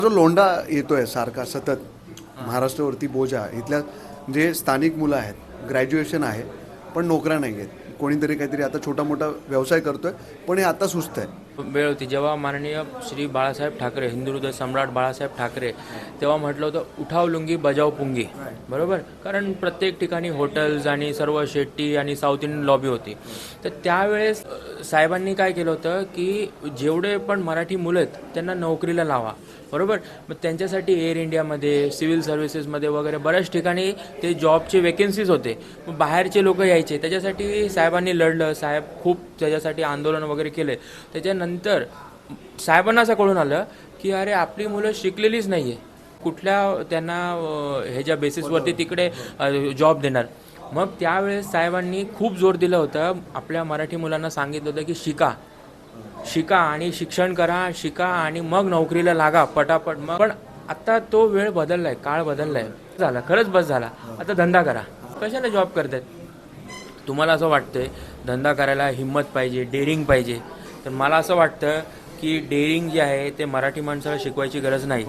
जो लोंढा येतोय सारखा सतत महाराष्ट्रावरती बोजा इथल्या जे स्थानिक मुलं आहेत ग्रॅज्युएशन आहे पण नोकऱ्या नाही आहेत कोणीतरी काहीतरी आता छोटा मोठा व्यवसाय करतोय पण हे आता सुस्त आहे. वेळ होती जेव्हा माननीय श्री बाळासाहेब ठाकरे हिंदू हृदय सम्राट बाळासाहेब ठाकरे तेव्हा म्हटलं होतं उठाव लुंगी बजाव पुंगी. बरोबर, कारण प्रत्येक ठिकाणी हॉटेल्स आणि सर्व शेट्टी आणि साऊथ इंडियन लॉबी होती. तर त्यावेळेस साहेबांनी काय केलं होतं की जेवढे पण मराठी मुलं आहेत त्यांना नोकरीला लावा. बरोबर, मग त्यांच्यासाठी एअर इंडियामध्ये सिव्हिल सर्व्हिसेसमध्ये वगैरे बऱ्याच ठिकाणी ते जॉबचे वेकेन्सीज होते. मग बाहेरचे लोक यायचे, त्याच्यासाठी साहेबांनी लढलं. साहेब खूप त्याच्यासाठी आंदोलन वगैरे केले. त्याच्यानंतर साहेबांना असं कळून आलं की अरे आपली मुलं शिकलेलीच नाही आहे, कुठल्या त्यांना ह्याच्या बेसिसवरती तिकडे जॉब देणार. मग त्यावेळेस साहेबांनी खूप जोर दिलं होतं, आपल्या मराठी मुलांना सांगितलं होतं की शिका आणि शिक्षण करा, शिका आणि मग नोकरीला लागा पटापट. मग पण आता तो वेळ बदललाय, काळ बदललाय, झाला खरंच बस झाला. आता धंदा करा. कशाला जॉब करतायत? तुम्हाला असं वाटतंय धंदा करायला हिंमत पाहिजे, डेअरिंग पाहिजे, तर मला असं वाटतं की डेअरिंग जे आहे ते मराठी माणसाला शिकवायची गरज नाही.